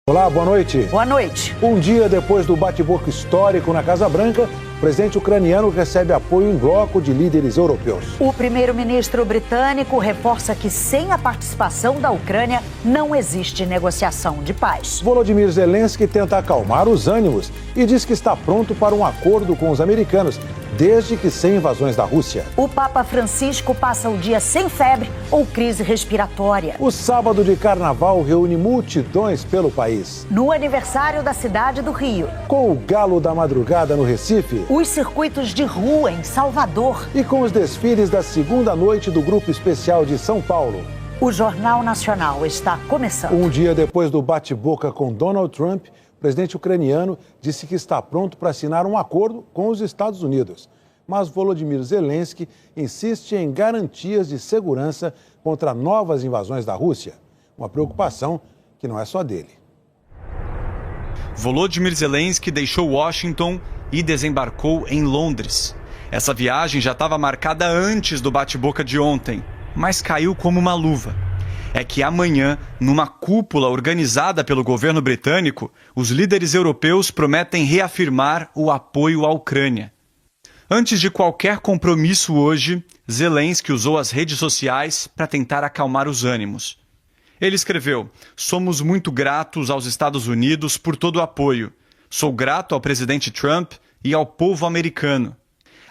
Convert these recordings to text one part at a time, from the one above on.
Olá, boa noite. Boa noite. Um dia depois do bate-boca histórico na Casa Branca, o presidente ucraniano recebe apoio em bloco de líderes europeus. O primeiro-ministro britânico reforça que sem a participação da Ucrânia não existe negociação de paz. Volodymyr Zelensky tenta acalmar os ânimos e diz que está pronto para um acordo com os americanos, desde que sem invasões da Rússia. O Papa Francisco passa o dia sem febre ou crise respiratória. O sábado de carnaval reúne multidões pelo país. No aniversário da cidade do Rio. Com o galo da madrugada no Recife. Os circuitos de rua em Salvador. E com os desfiles da segunda noite do Grupo Especial de São Paulo. O Jornal Nacional está começando. Um dia depois do bate-boca com Donald Trump, o presidente ucraniano disse que está pronto para assinar um acordo com os Estados Unidos. Mas Volodymyr Zelensky insiste em garantias de segurança contra novas invasões da Rússia. Uma preocupação que não é só dele. Volodymyr Zelensky deixou Washington e desembarcou em Londres. Essa viagem já estava marcada antes do bate-boca de ontem, mas caiu como uma luva. É que amanhã, numa cúpula organizada pelo governo britânico, os líderes europeus prometem reafirmar o apoio à Ucrânia. Antes de qualquer compromisso hoje, Zelensky usou as redes sociais para tentar acalmar os ânimos. Ele escreveu: "Somos muito gratos aos Estados Unidos por todo o apoio. Sou grato ao presidente Trump e ao povo americano.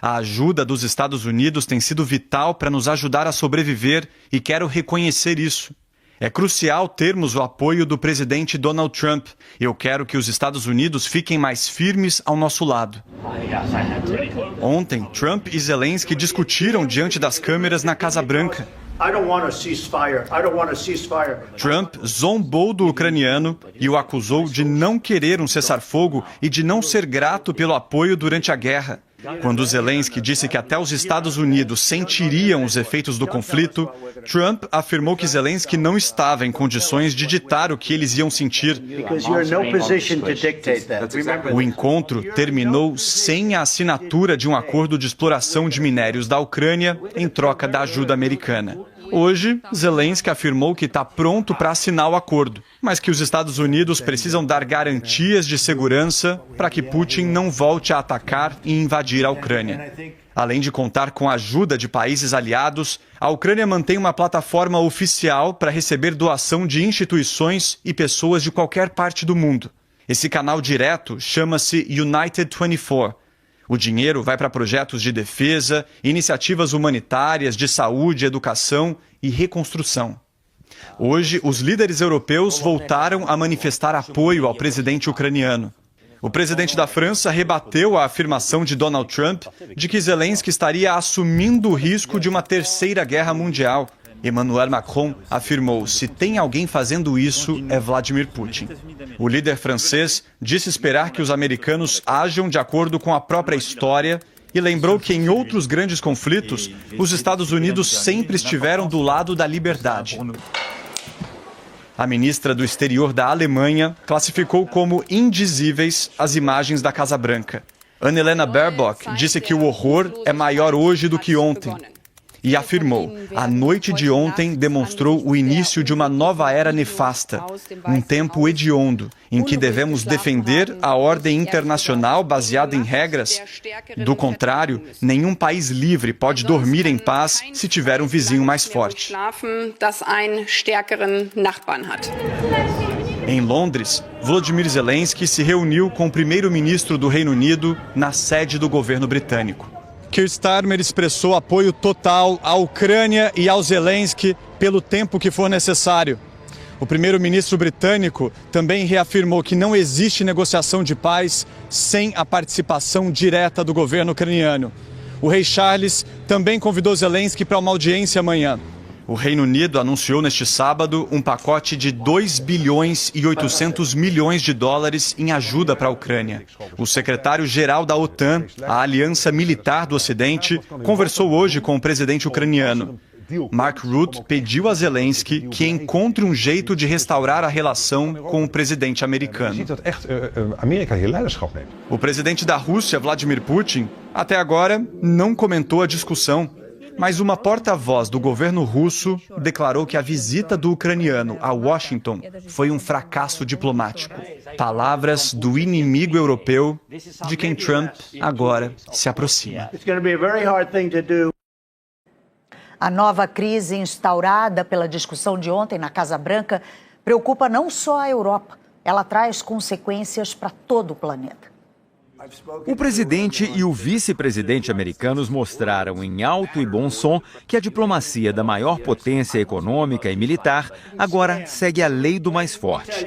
A ajuda dos Estados Unidos tem sido vital para nos ajudar a sobreviver e quero reconhecer isso. É crucial termos o apoio do presidente Donald Trump. Eu quero que os Estados Unidos fiquem mais firmes ao nosso lado." Ontem, Trump e Zelensky discutiram diante das câmeras na Casa Branca. Trump zombou do ucraniano e o acusou de não querer um cessar-fogo e de não ser grato pelo apoio durante a guerra. Quando Zelensky disse que até os Estados Unidos sentiriam os efeitos do conflito, Trump afirmou que Zelensky não estava em condições de ditar o que eles iam sentir. O encontro terminou sem a assinatura de um acordo de exploração de minérios da Ucrânia em troca da ajuda americana. Hoje, Zelensky afirmou que está pronto para assinar o acordo, mas que os Estados Unidos precisam dar garantias de segurança para que Putin não volte a atacar e invadir a Ucrânia. Além de contar com a ajuda de países aliados, a Ucrânia mantém uma plataforma oficial para receber doação de instituições e pessoas de qualquer parte do mundo. Esse canal direto chama-se United 24. O dinheiro vai para projetos de defesa, iniciativas humanitárias, de saúde, educação e reconstrução. Hoje, os líderes europeus voltaram a manifestar apoio ao presidente ucraniano. O presidente da França rebateu a afirmação de Donald Trump de que Zelensky estaria assumindo o risco de uma terceira guerra mundial. Emmanuel Macron afirmou: "Se tem alguém fazendo isso, é Vladimir Putin." O líder francês disse esperar que os americanos ajam de acordo com a própria história e lembrou que em outros grandes conflitos, os Estados Unidos sempre estiveram do lado da liberdade. A ministra do Exterior da Alemanha classificou como indizíveis as imagens da Casa Branca. Annalena Baerbock disse que o horror é maior hoje do que ontem. E afirmou: "A noite de ontem demonstrou o início de uma nova era nefasta, um tempo hediondo, em que devemos defender a ordem internacional baseada em regras. Do contrário, nenhum país livre pode dormir em paz se tiver um vizinho mais forte." Em Londres, Volodymyr Zelensky se reuniu com o primeiro-ministro do Reino Unido na sede do governo britânico. Keir Starmer expressou apoio total à Ucrânia e ao Zelensky pelo tempo que for necessário. O primeiro-ministro britânico também reafirmou que não existe negociação de paz sem a participação direta do governo ucraniano. O rei Charles também convidou Zelensky para uma audiência amanhã. O Reino Unido anunciou neste sábado um pacote de 2 bilhões e 800 milhões de dólares em ajuda para a Ucrânia. O secretário-geral da OTAN, a aliança militar do Ocidente, conversou hoje com o presidente ucraniano. Mark Rutte pediu a Zelensky que encontre um jeito de restaurar a relação com o presidente americano. O presidente da Rússia, Vladimir Putin, até agora não comentou a discussão. Mas uma porta-voz do governo russo declarou que a visita do ucraniano a Washington foi um fracasso diplomático. Palavras do inimigo europeu de quem Trump agora se aproxima. A nova crise instaurada pela discussão de ontem na Casa Branca preocupa não só a Europa, ela traz consequências para todo o planeta. O presidente e o vice-presidente americanos mostraram em alto e bom som que a diplomacia da maior potência econômica e militar agora segue a lei do mais forte.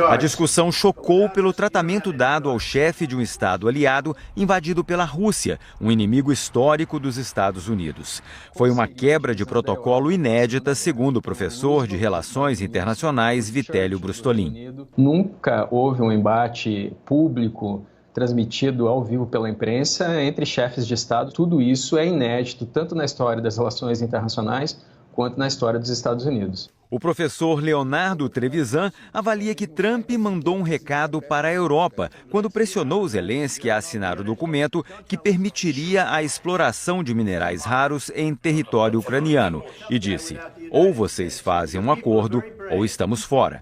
A discussão chocou pelo tratamento dado ao chefe de um Estado aliado invadido pela Rússia, um inimigo histórico dos Estados Unidos. Foi uma quebra de protocolo inédita, segundo o professor de Relações Internacionais Vitélio Brustolin. Nunca houve um embate público transmitido ao vivo pela imprensa entre chefes de Estado. Tudo isso é inédito, tanto na história das relações internacionais quanto na história dos Estados Unidos. O professor Leonardo Trevisan avalia que Trump mandou um recado para a Europa quando pressionou Zelensky a assinar o documento que permitiria a exploração de minerais raros em território ucraniano e disse: ou vocês fazem um acordo ou estamos fora.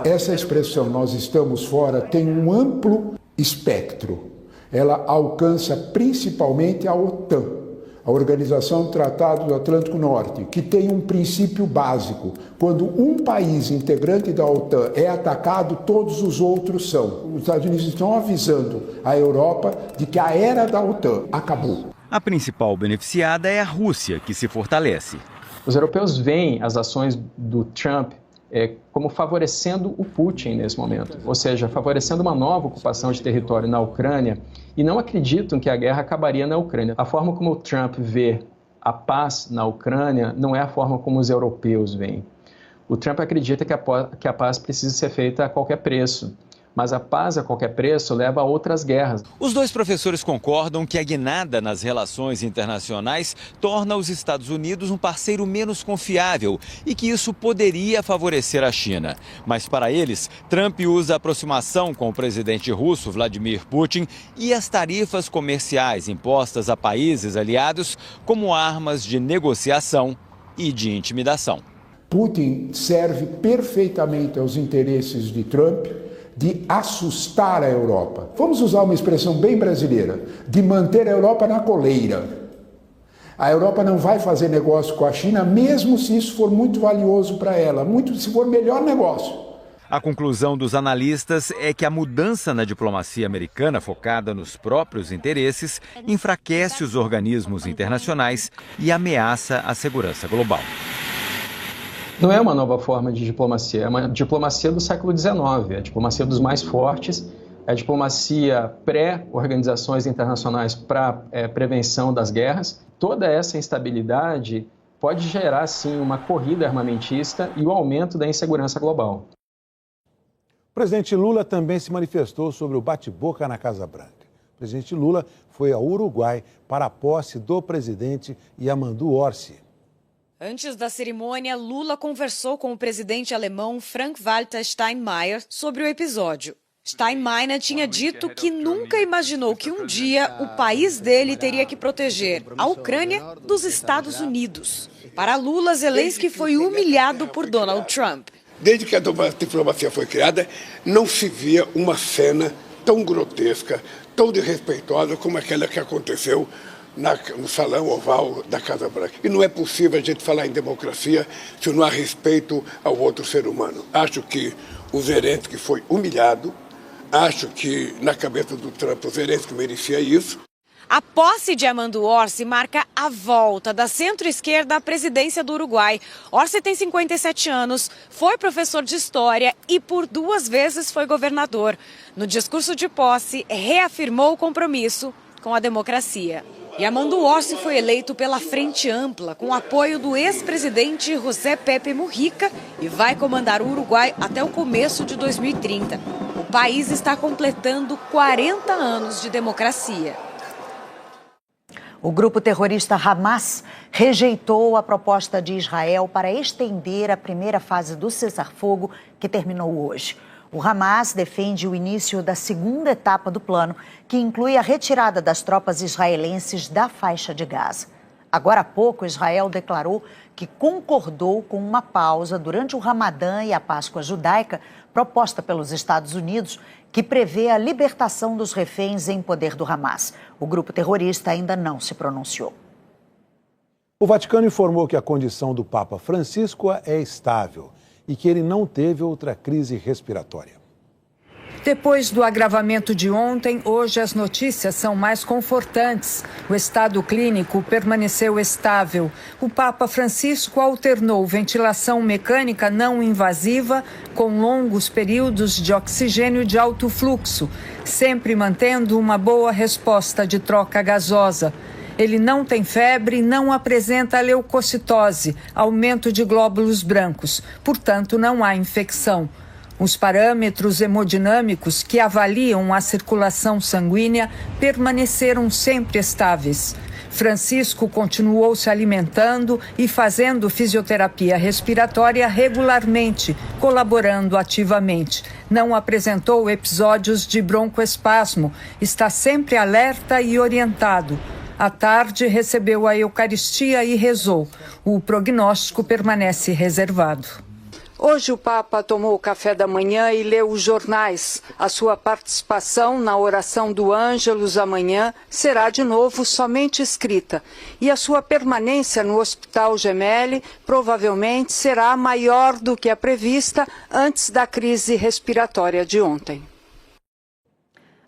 Essa expressão "nós estamos fora" tem um amplo espectro. Ela alcança principalmente a OTAN, a Organização do Tratado do Atlântico Norte, que tem um princípio básico. Quando um país integrante da OTAN é atacado, todos os outros são. Os Estados Unidos estão avisando a Europa de que a era da OTAN acabou. A principal beneficiada é a Rússia, que se fortalece. Os europeus veem as ações do Trump como favorecendo o Putin nesse momento, ou seja, favorecendo uma nova ocupação de território na Ucrânia, e não acreditam que a guerra acabaria na Ucrânia. A forma como o Trump vê a paz na Ucrânia não é a forma como os europeus veem. O Trump acredita que a paz precisa ser feita a qualquer preço. Mas a paz a qualquer preço leva a outras guerras. Os dois professores concordam que a guinada nas relações internacionais torna os Estados Unidos um parceiro menos confiável e que isso poderia favorecer a China. Mas para eles, Trump usa a aproximação com o presidente russo Vladimir Putin e as tarifas comerciais impostas a países aliados como armas de negociação e de intimidação. Putin serve perfeitamente aos interesses de Trump de assustar a Europa. Vamos usar uma expressão bem brasileira, de manter a Europa na coleira. A Europa não vai fazer negócio com a China, mesmo se isso for muito valioso para ela, se for melhor negócio. A conclusão dos analistas é que a mudança na diplomacia americana focada nos próprios interesses enfraquece os organismos internacionais e ameaça a segurança global. Não é uma nova forma de diplomacia, é uma diplomacia do século XIX, é a diplomacia dos mais fortes, é a diplomacia pré-organizações internacionais para prevenção das guerras. Toda essa instabilidade pode gerar, sim, uma corrida armamentista e o aumento da insegurança global. O presidente Lula também se manifestou sobre o bate-boca na Casa Branca. O presidente Lula foi ao Uruguai para a posse do presidente Yamandu Orsi. Antes da cerimônia, Lula conversou com o presidente alemão Frank-Walter Steinmeier sobre o episódio. Steinmeier tinha dito que nunca imaginou que um dia o país dele teria que proteger a Ucrânia dos Estados Unidos. Para Lula, Zelensky foi humilhado por Donald Trump. Desde que a diplomacia foi criada, não se via uma cena tão grotesca, tão desrespeitosa como aquela que aconteceu no salão oval da Casa Branca. E não é possível a gente falar em democracia se não há respeito ao outro ser humano. Acho que o Zelensky foi humilhado, acho que na cabeça do Trump o Zelensky merecia isso. A posse de Yamandu Orsi marca a volta da centro-esquerda à presidência do Uruguai. Orsi tem 57 anos, foi professor de história e por 2 vezes foi governador. No discurso de posse, reafirmou o compromisso com a democracia. Yamandu Orsi foi eleito pela Frente Ampla, com apoio do ex-presidente José Pepe Mujica, e vai comandar o Uruguai até o começo de 2030. O país está completando 40 anos de democracia. O grupo terrorista Hamas rejeitou a proposta de Israel para estender a primeira fase do cessar-fogo, que terminou hoje. O Hamas defende o início da segunda etapa do plano, que inclui a retirada das tropas israelenses da faixa de Gaza. Agora há pouco, Israel declarou que concordou com uma pausa durante o Ramadã e a Páscoa judaica proposta pelos Estados Unidos, que prevê a libertação dos reféns em poder do Hamas. O grupo terrorista ainda não se pronunciou. O Vaticano informou que a condição do Papa Francisco é estável e que ele não teve outra crise respiratória. Depois do agravamento de ontem, hoje as notícias são mais confortantes. O estado clínico permaneceu estável. O Papa Francisco alternou ventilação mecânica não invasiva com longos períodos de oxigênio de alto fluxo, sempre mantendo uma boa resposta de troca gasosa. Ele não tem febre, não apresenta leucocitose, aumento de glóbulos brancos, portanto não há infecção. Os parâmetros hemodinâmicos que avaliam a circulação sanguínea permaneceram sempre estáveis. Francisco continuou se alimentando e fazendo fisioterapia respiratória regularmente, colaborando ativamente. Não apresentou episódios de broncoespasmo, está sempre alerta e orientado. À tarde, recebeu a Eucaristia e rezou. O prognóstico permanece reservado. Hoje o Papa tomou o café da manhã e leu os jornais. A sua participação na oração do Ângelus amanhã será de novo somente escrita. E a sua permanência no Hospital Gemelli provavelmente será maior do que a prevista antes da crise respiratória de ontem.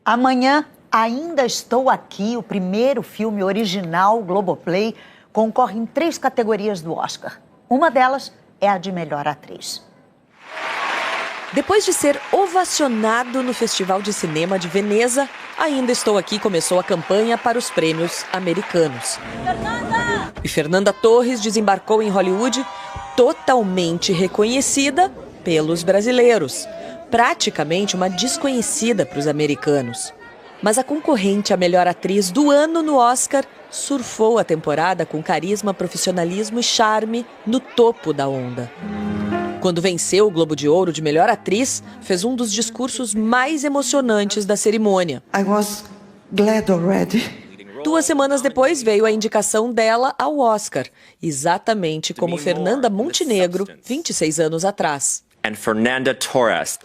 Amanhã, Ainda Estou Aqui, o primeiro filme original Globoplay, concorre em 3 categorias do Oscar. Uma delas é a de melhor atriz. Depois de ser ovacionado no Festival de Cinema de Veneza, Ainda Estou Aqui começou a campanha para os prêmios americanos. E Fernanda Torres desembarcou em Hollywood totalmente reconhecida pelos brasileiros. Praticamente uma desconhecida para os americanos. Mas a concorrente à melhor atriz do ano no Oscar surfou a temporada com carisma, profissionalismo e charme no topo da onda. Quando venceu o Globo de Ouro de melhor atriz, fez um dos discursos mais emocionantes da cerimônia. I was glad already. 2 semanas depois veio a indicação dela ao Oscar, exatamente como Fernanda Montenegro, 26 anos atrás.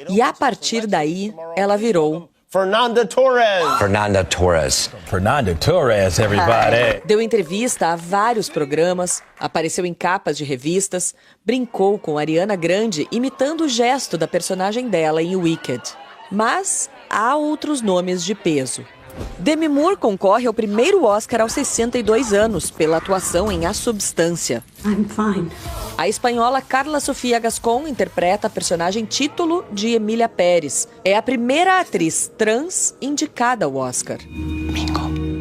E a partir daí, ela virou Fernanda Torres. Fernanda Torres. Fernanda Torres, everybody. Deu entrevista a vários programas, apareceu em capas de revistas, brincou com Ariana Grande, imitando o gesto da personagem dela em Wicked. Mas há outros nomes de peso. Demi Moore concorre ao primeiro Oscar aos 62 anos pela atuação em A Substância. I'm fine. A espanhola Carla Sofia Gascon interpreta a personagem título de Emília Pérez. É a primeira atriz trans indicada ao Oscar.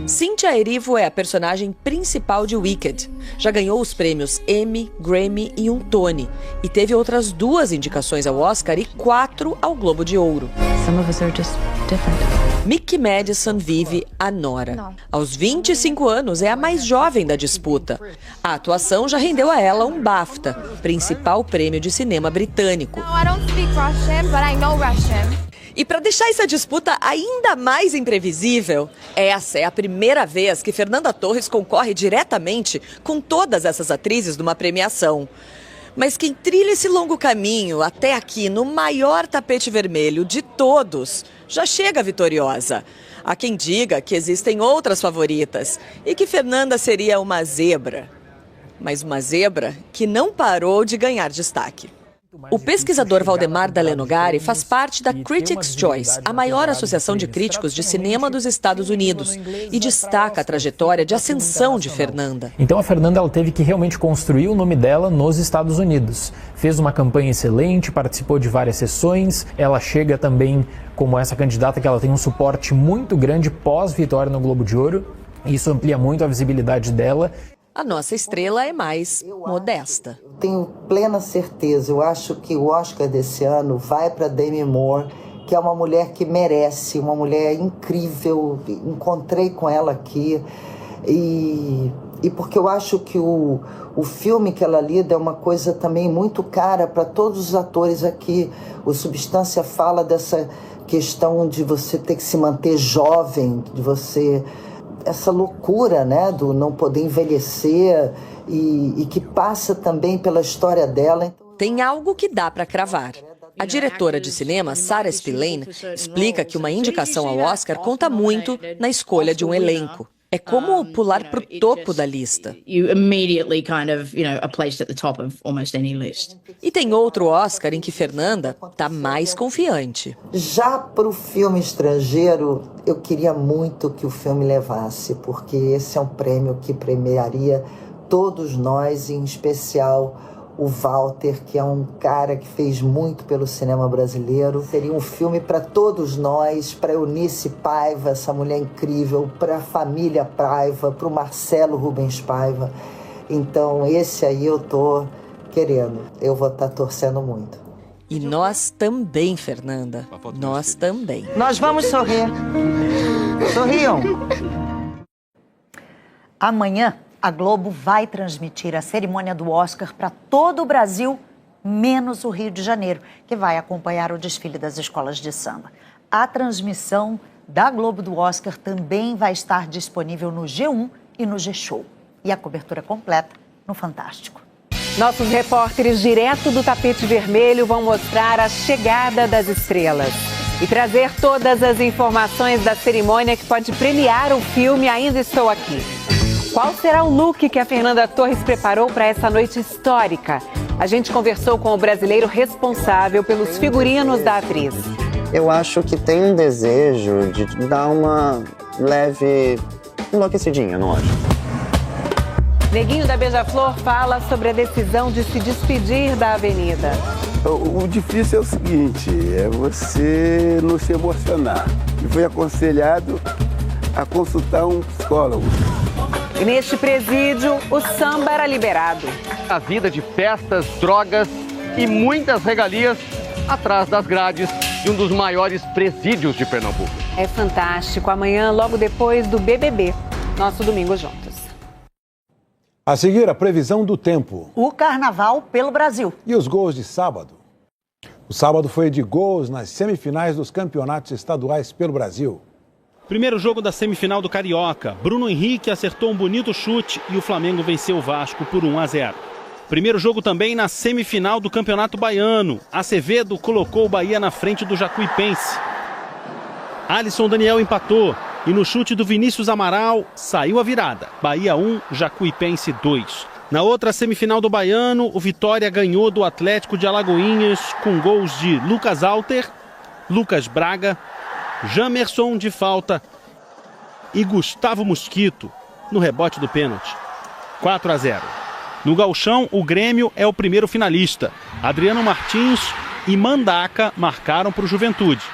Cynthia Erivo é a personagem principal de Wicked. Já ganhou os prêmios Emmy, Grammy e um Tony. E teve outras 2 indicações ao Oscar e 4 ao Globo de Ouro. Some of us are just different. Mickey Madison vive a Nora. Aos 25 anos, é a mais jovem da disputa. A atuação já rendeu a ela um BAFTA, principal prêmio de cinema britânico. E para deixar essa disputa ainda mais imprevisível, essa é a primeira vez que Fernanda Torres concorre diretamente com todas essas atrizes numa premiação. Mas quem trilha esse longo caminho até aqui no maior tapete vermelho de todos, já chega vitoriosa. Há quem diga que existem outras favoritas e que Fernanda seria uma zebra. Mas uma zebra que não parou de ganhar destaque. O pesquisador Valdemar Dalenogari faz parte da Critics' Choice, a maior associação de críticos de cinema dos Estados Unidos, e destaca a trajetória de ascensão de Fernanda. Então a Fernanda ela teve que realmente construir o nome dela nos Estados Unidos. Fez uma campanha excelente, participou de várias sessões, ela chega também como essa candidata que ela tem um suporte muito grande pós-vitória no Globo de Ouro. Isso amplia muito a visibilidade dela. A nossa estrela é mais modesta. Tenho plena certeza, eu acho que o Oscar desse ano vai para Demi Moore, que é uma mulher que merece, uma mulher incrível. Encontrei com ela aqui e e porque eu acho que o filme que ela lida é uma coisa também muito cara para todos os atores aqui. O Substância fala dessa questão de você ter que se manter jovem, de você... essa loucura, né, do não poder envelhecer e que passa também pela história dela. Tem algo que dá para cravar. A diretora de cinema, Sarah Spillane, explica que uma indicação ao Oscar conta muito na escolha de um elenco. É como pular para o topo da lista. E tem outro Oscar em que Fernanda está mais confiante. Já para o filme estrangeiro, eu queria muito que o filme levasse, porque esse é um prêmio que premiaria todos nós, em especial o Walter, que é um cara que fez muito pelo cinema brasileiro. Seria um filme para todos nós, para Eunice Paiva, essa mulher incrível, para a família Paiva, para o Marcelo Rubens Paiva. Então, esse aí eu tô querendo. Eu vou estar torcendo muito. E nós também, Fernanda. Nós também. Nós vamos sorrir. Sorriam. Amanhã, a Globo vai transmitir a cerimônia do Oscar para todo o Brasil, menos o Rio de Janeiro, que vai acompanhar o desfile das escolas de samba. A transmissão da Globo do Oscar também vai estar disponível no G1 e no G-Show. E a cobertura completa no Fantástico. Nossos repórteres direto do tapete vermelho vão mostrar a chegada das estrelas e trazer todas as informações da cerimônia que pode premiar o filme Ainda Estou Aqui. Qual será o look que a Fernanda Torres preparou para essa noite histórica? A gente conversou com o brasileiro responsável pelos figurinos da atriz. Eu acho que tem um desejo de dar uma leve enlouquecidinha, não acho? Neguinho da Beija-Flor fala sobre a decisão de se despedir da Avenida. O difícil é o seguinte, é você não se emocionar. E foi aconselhado a consultar um psicólogo. E neste presídio, o samba era liberado. A vida de festas, drogas e muitas regalias atrás das grades de um dos maiores presídios de Pernambuco. É fantástico. Amanhã, logo depois do BBB, nosso Domingo Juntos. A seguir, a previsão do tempo. O carnaval pelo Brasil. E os gols de sábado. O sábado foi de gols nas semifinais dos campeonatos estaduais pelo Brasil. Primeiro jogo da semifinal do Carioca. Bruno Henrique acertou um bonito chute e o Flamengo venceu o Vasco por 1-0. Primeiro jogo também na semifinal do Campeonato Baiano. Acevedo colocou o Bahia na frente do Jacuipense. Alisson Daniel empatou e no chute do Vinícius Amaral saiu a virada. Bahia 1, Jacuipense 2. Na outra semifinal do Baiano, o Vitória ganhou do Atlético de Alagoinhas com gols de Lucas Alter, Lucas Braga, Jamerson de falta e Gustavo Mosquito no rebote do pênalti. 4-0. No Gauchão, o Grêmio é o primeiro finalista. Adriano Martins e Mandaca marcaram para o Juventude.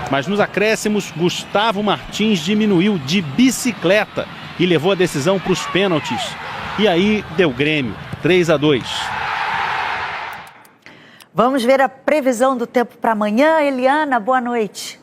Mas nos acréscimos, Gustavo Martins diminuiu de bicicleta e levou a decisão para os pênaltis. E aí deu Grêmio, 3-2. Vamos ver a previsão do tempo para amanhã. Eliana, boa noite.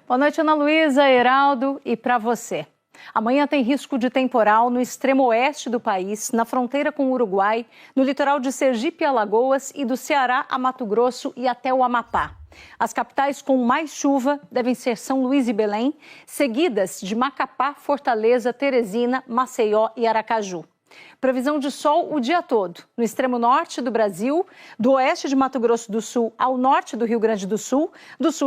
Boa noite, Ana Luísa, Heraldo, e para você. Amanhã tem risco de temporal no extremo oeste do país, na fronteira com o Uruguai, no litoral de Sergipe e Alagoas e do Ceará a Mato Grosso e até o Amapá. As capitais com mais chuva devem ser São Luís e Belém, seguidas de Macapá, Fortaleza, Teresina, Maceió e Aracaju. Previsão de sol o dia todo, no extremo norte do Brasil, do oeste de Mato Grosso do Sul ao norte do Rio Grande do sul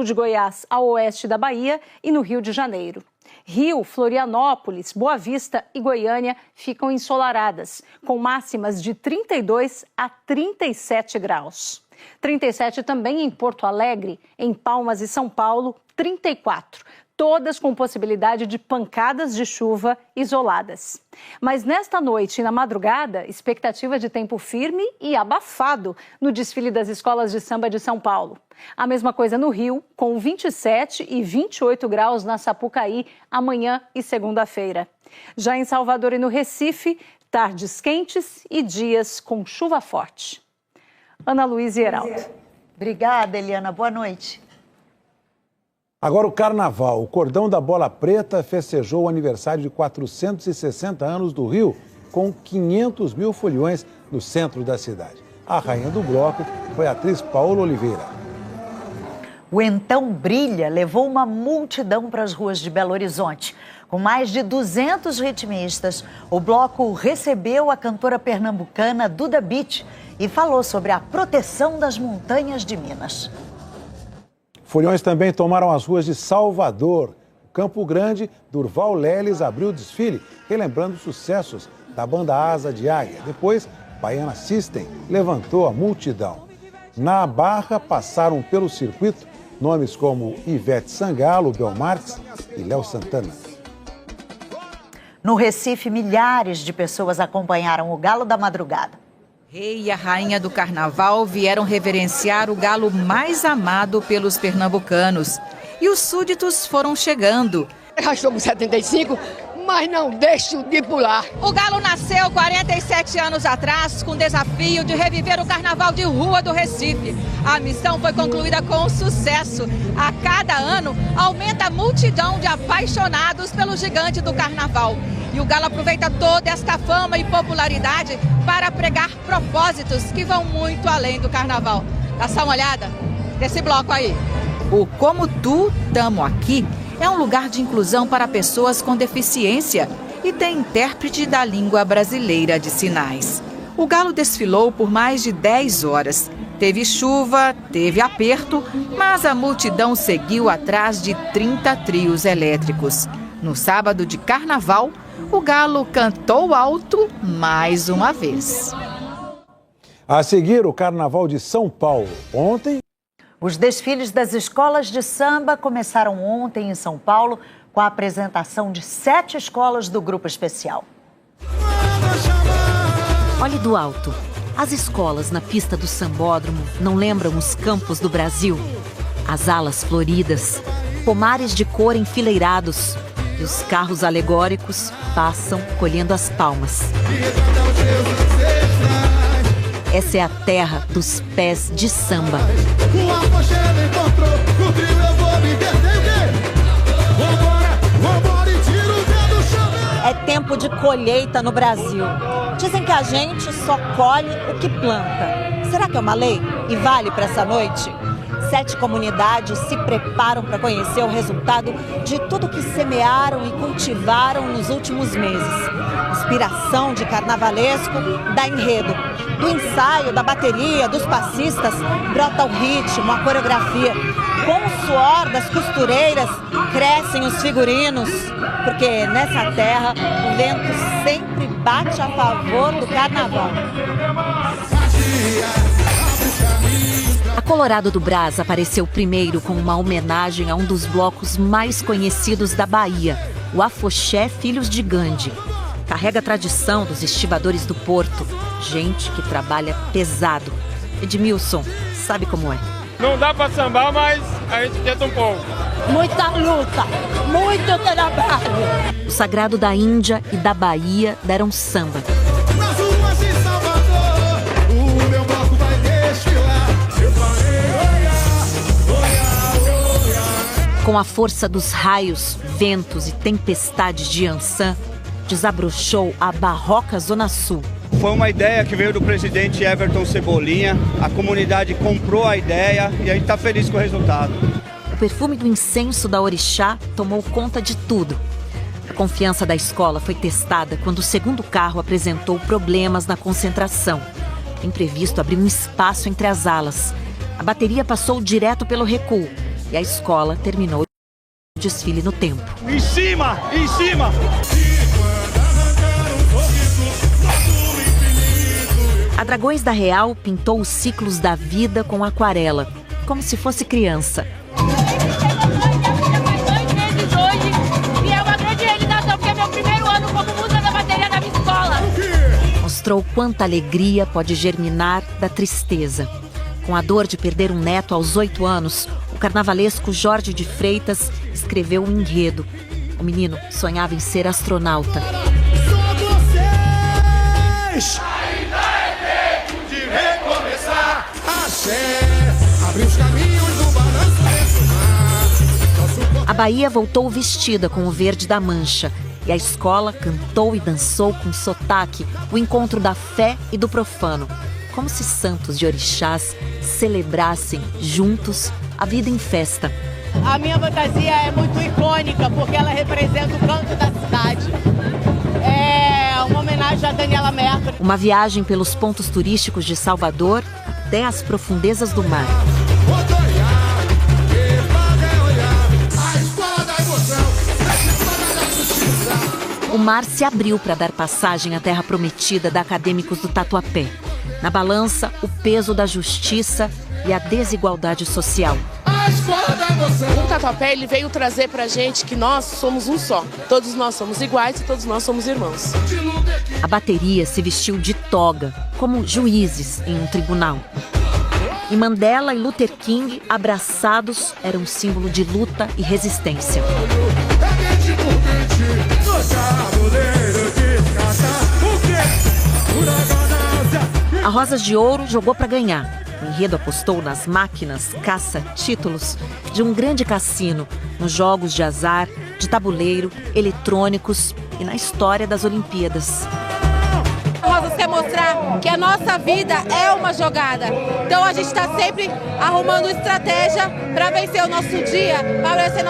de Goiás ao oeste da Bahia e no Rio de Janeiro. Rio, Florianópolis, Boa Vista e Goiânia ficam ensolaradas, com máximas de 32 a 37 graus. 37 também em Porto Alegre, em Palmas e São Paulo, 34. Todas com possibilidade de pancadas de chuva isoladas. Mas nesta noite e na madrugada, expectativa de tempo firme e abafado no desfile das escolas de samba de São Paulo. A mesma coisa no Rio, com 27 e 28 graus na Sapucaí, amanhã e segunda-feira. Já em Salvador e no Recife, tardes quentes e dias com chuva forte. Ana Luísa e Heraldo. Obrigada, Eliana. Boa noite. Agora o Carnaval. O Cordão da Bola Preta festejou o aniversário de 460 anos do Rio com 500 mil foliões no centro da cidade. A rainha do bloco foi a atriz Paola Oliveira. O Então Brilha levou uma multidão para as ruas de Belo Horizonte. Com mais de 200 ritmistas, o bloco recebeu a cantora pernambucana Duda Beat e falou sobre a proteção das montanhas de Minas. Foliões também tomaram as ruas de Salvador. Campo Grande, Durval Leles abriu o desfile, relembrando sucessos da banda Asa de Águia. Depois, Baiana System levantou a multidão. Na Barra, passaram pelo circuito nomes como Ivete Sangalo, Bel Marques e Léo Santana. No Recife, milhares de pessoas acompanharam o Galo da Madrugada. Rei e a rainha do carnaval vieram reverenciar o galo mais amado pelos pernambucanos. E os súditos foram chegando. Já estou com 75, mas não deixo de pular. O galo nasceu 47 anos atrás com o desafio de reviver o carnaval de rua do Recife. A missão foi concluída com sucesso. A cada ano, aumenta a multidão de apaixonados pelo gigante do carnaval. E o galo aproveita toda esta fama e popularidade para pregar propósitos que vão muito além do carnaval. Dá só uma olhada nesse bloco aí. O Como Tu, Tamo Aqui é um lugar de inclusão para pessoas com deficiência e tem intérprete da língua brasileira de sinais. O galo desfilou por mais de 10 horas. Teve chuva, teve aperto, mas a multidão seguiu atrás de 30 trios elétricos. No sábado de carnaval, o galo cantou alto mais uma vez. A seguir, o Carnaval de São Paulo. Ontem, os desfiles das escolas de samba começaram ontem em São Paulo com a apresentação de 7 escolas do Grupo Especial. Olhe do alto. As escolas na pista do sambódromo não lembram os campos do Brasil? As alas floridas, pomares de cor enfileirados e os carros alegóricos passam colhendo as palmas. Essa é a terra dos pés de samba. É tempo de colheita no Brasil. Dizem que a gente só colhe o que planta. Será que é uma lei? E vale para essa noite? 7 comunidades se preparam para conhecer o resultado de tudo que semearam e cultivaram nos últimos meses. Inspiração de carnavalesco dá enredo. Do ensaio, da bateria, dos passistas, brota o ritmo, a coreografia. Com o suor das costureiras, crescem os figurinos. Porque nessa terra, o vento sempre bate a favor do carnaval. A Colorado do Brás apareceu primeiro com uma homenagem a um dos blocos mais conhecidos da Bahia, o Afoxé Filhos de Gandhi. Carrega a tradição dos estivadores do Porto, gente que trabalha pesado. Edmilson, sabe como é? Não dá pra sambar, mas a gente tenta um pouco. Muita luta, muito trabalho. O Sagrado da Índia e da Bahia deram samba. Com a força dos raios, ventos e tempestades de Ançã, desabrochou a barroca Zona Sul. Foi uma ideia que veio do presidente Everton Cebolinha, a comunidade comprou a ideia e a gente está feliz com o resultado. O perfume do incenso da orixá tomou conta de tudo. A confiança da escola foi testada quando o segundo carro apresentou problemas na concentração. O imprevisto abriu um espaço entre as alas. A bateria passou direto pelo recuo e a escola terminou o desfile no tempo. Em cima! Em cima! A Dragões da Real pintou os ciclos da vida com aquarela, como se fosse criança. E é uma grande realização, porque é meu primeiro ano como musa da bateria da minha escola. Mostrou quanta alegria pode germinar da tristeza. Com a dor de perder um neto aos 8 anos, o carnavalesco Jorge de Freitas escreveu um enredo. O menino sonhava em ser astronauta. Ainda é tempo de recomeçar. Axé, abre os caminhos do balanço desse mar. Nosso Bahia voltou vestida com o verde da mancha e a escola cantou e dançou com sotaque o encontro da fé e do profano, como se santos de orixás celebrassem juntos a vida em festa. A minha fantasia é muito icônica porque ela representa o canto da cidade. É uma homenagem a Daniela Mercury. Uma viagem pelos pontos turísticos de Salvador até as profundezas do mar. O mar se abriu para dar passagem à terra prometida da Acadêmicos do Tatuapé. Na balança, o peso da justiça e a desigualdade social. O Tatuapé ele veio trazer pra gente que nós somos um só. Todos nós somos iguais e todos nós somos irmãos. A bateria se vestiu de toga, como juízes em um tribunal. E Mandela e Luther King, abraçados, eram um símbolo de luta e resistência. A Rosas de Ouro jogou para ganhar. O enredo apostou nas máquinas caça-títulos de um grande cassino, nos jogos de azar, de tabuleiro, eletrônicos e na história das Olimpíadas. Rosas quer mostrar que a nossa vida é uma jogada. Então a gente está sempre arrumando estratégia para vencer o nosso dia, para vencer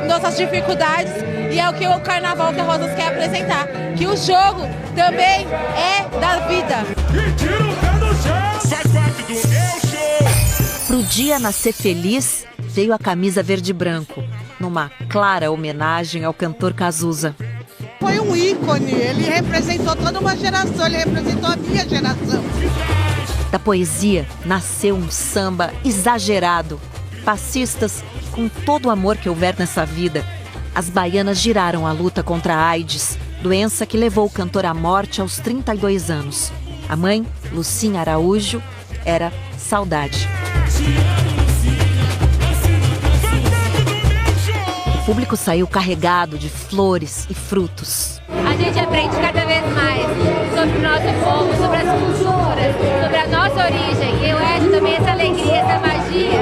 nossas dificuldades. E é o que o carnaval que a Rosas quer apresentar, que o jogo também é da vida. Pro dia nascer feliz, veio a camisa verde e branco, numa clara homenagem ao cantor Cazuza. Foi um ícone, ele representou toda uma geração, ele representou a minha geração. Da poesia nasceu um samba exagerado. Passistas, com todo o amor que houver nessa vida, as baianas giraram a luta contra a AIDS, doença que levou o cantor à morte aos 32 anos. A mãe, Lucinha Araújo, era saudade. O público saiu carregado de flores e frutos. A gente aprende cada vez mais sobre o nosso povo, sobre as culturas, sobre a nossa origem. Eu acho também essa alegria, essa magia.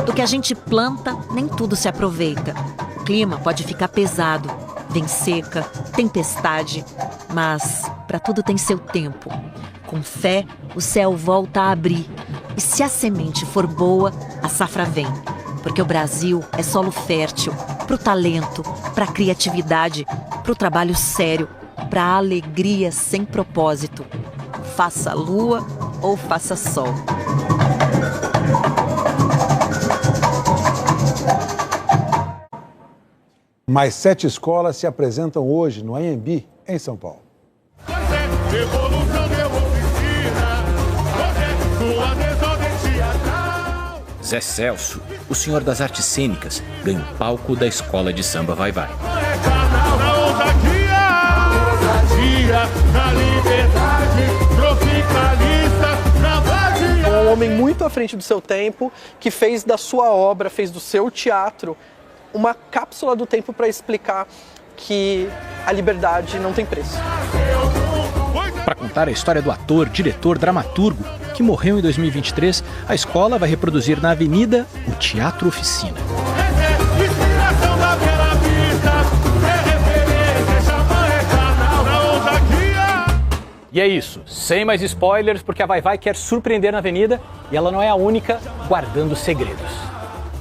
Do que a gente planta, nem tudo se aproveita. O clima pode ficar pesado, vem seca, tempestade, mas para tudo tem seu tempo. Com fé, o céu volta a abrir. E se a semente for boa, a safra vem. Porque o Brasil é solo fértil para o talento, para a criatividade, para o trabalho sério, para a alegria sem propósito. Faça lua ou faça sol. Mais 7 escolas se apresentam hoje no AMB, em São Paulo. Zé Celso, o senhor das artes cênicas, ganha o palco da escola de samba Vai Vai. Um homem muito à frente do seu tempo, que fez da sua obra, fez do seu teatro, uma cápsula do tempo para explicar que a liberdade não tem preço. Para contar a história do ator, diretor, dramaturgo, que morreu em 2023, a escola vai reproduzir na Avenida o Teatro Oficina. E é isso, sem mais spoilers, porque a Vai Vai quer surpreender na Avenida e ela não é a única guardando segredos.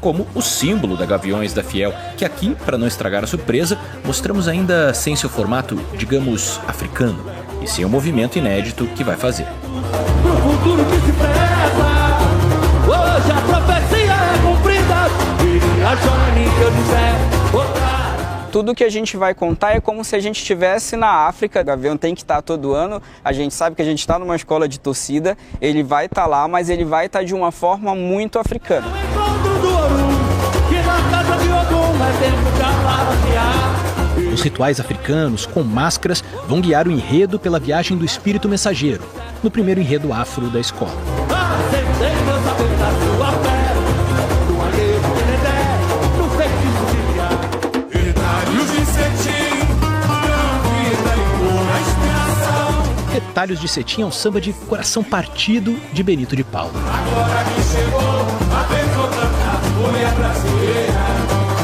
Como o símbolo da Gaviões da Fiel, que aqui, para não estragar a surpresa, mostramos ainda sem seu formato, digamos, africano, e sem o movimento inédito que vai fazer. Pro futuro que se preza, hoje a profecia é cumprida, e a Johnny que eu disser, tudo que a gente vai contar é como se a gente estivesse na África. O Gavião tem que estar todo ano, a gente sabe que a gente está numa escola de torcida, ele vai estar lá, mas ele vai estar de uma forma muito africana. Os rituais africanos, com máscaras, vão guiar o enredo pela viagem do espírito mensageiro, no primeiro enredo afro da escola. Retalhos de Cetim é um samba de coração partido de Benito de Paula. Agora que chegou, a vez vou cantar, mulher brasileira.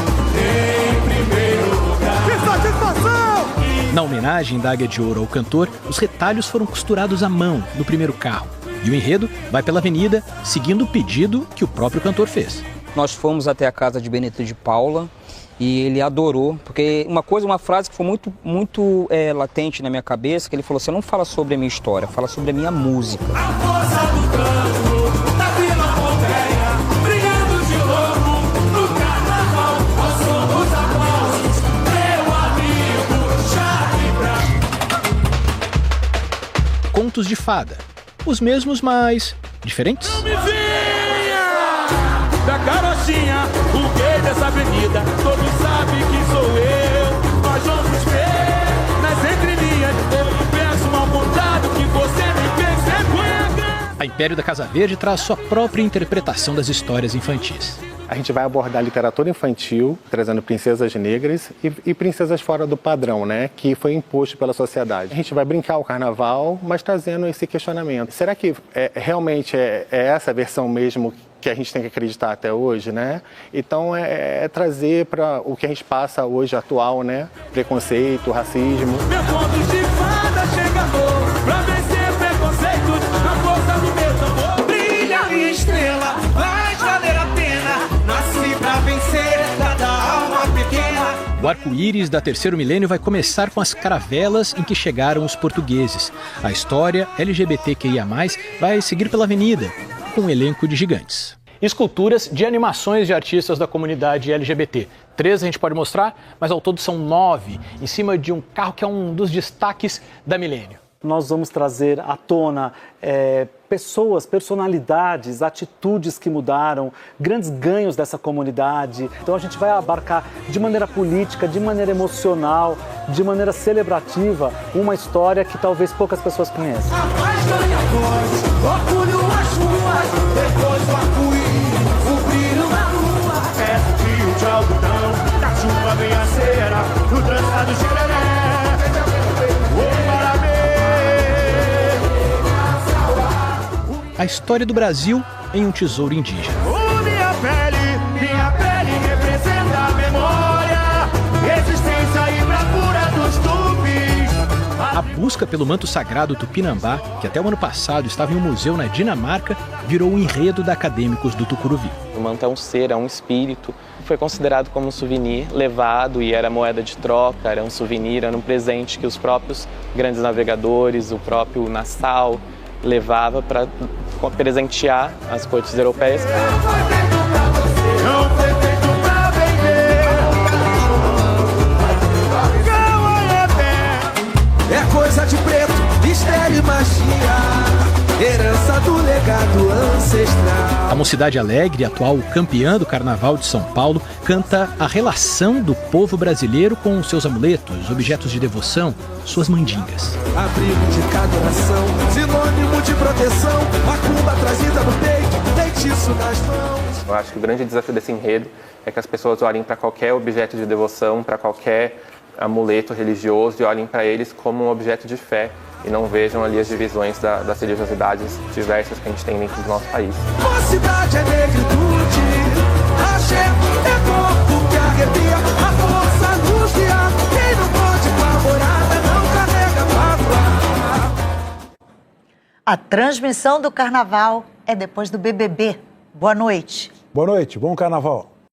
Na homenagem da Águia de Ouro ao cantor, os retalhos foram costurados à mão no primeiro carro. E o enredo vai pela avenida, seguindo o pedido que o próprio cantor fez. Nós fomos até a casa de Benedito de Paula e ele adorou, porque uma frase que foi muito latente na minha cabeça, que ele falou: você não fala sobre a minha história, fala sobre a minha música. Contos de fada. Os mesmos, mas diferentes. Não me venha da carochinha, o gay dessa avenida, todos sabem que sou eu. Nós vamos ver nas entrelinhas, eu não penso mal contado que você me fez vergonha. A Império da Casa Verde traz sua própria interpretação das histórias infantis. A gente vai abordar literatura infantil, trazendo princesas negras e princesas fora do padrão, né, que foi imposto pela sociedade. A gente vai brincar o carnaval, mas trazendo esse questionamento. Será que realmente é essa versão mesmo que a gente tem que acreditar até hoje, né? Então é trazer para o que a gente passa hoje atual, né? Preconceito, racismo. Meu conto de fada chega amor, pra vencer preconceitos, na força do meu tambor. Brilha minha estrela, vai valer a pena. Nasci pra vencer, cada alma pequena. O arco-íris da Terceiro Milênio vai começar com as caravelas em que chegaram os portugueses. A história LGBTQIA+, vai seguir pela avenida, com um elenco de gigantes. Esculturas de animações de artistas da comunidade LGBT. 3 a gente pode mostrar, mas ao todo são 9, em cima de um carro que é um dos destaques da Milênio. Nós vamos trazer à tona pessoas, personalidades, atitudes que mudaram, grandes ganhos dessa comunidade. Então a gente vai abarcar de maneira política, de maneira emocional, de maneira celebrativa, uma história que talvez poucas pessoas conheçam. Depois o arco-íris, o brilho na lua, é o fio de algodão, da chuva vem a cera, no trançado xereré. A história do Brasil em um tesouro indígena. Minha pele representa a memória, resistência e bravura dos tupis. A busca pelo manto sagrado Tupinambá, que até o ano passado estava em um museu na Dinamarca, virou o enredo da Acadêmicos do Tucuruvi. O manto é um ser, é um espírito. Foi considerado como um souvenir levado e era moeda de troca, era um souvenir, era um presente que os próprios grandes navegadores, o próprio Nassau, levava para presentear as cortes europeias. É coisa de preto, mistério e magia, herança do legado ancestral. A Mocidade Alegre, atual campeã do Carnaval de São Paulo, canta a relação do povo brasileiro com seus amuletos, objetos de devoção, suas mandingas. Abrigo de cada nação, sinônimo de proteção, macumba trazida no peito, feitiço nas mãos. Eu acho que o grande desafio desse enredo é que as pessoas olhem para qualquer objeto de devoção, para qualquer amuleto religioso e olhem para eles como um objeto de fé e não vejam ali as divisões das religiosidades diversas que a gente tem dentro do nosso país. Mocidade é negritude, axé é corpo que arrepia, a força nos guia, quem não pode com a morada não carrega palavra. A transmissão do Carnaval é depois do BBB. Boa noite. Boa noite, bom Carnaval.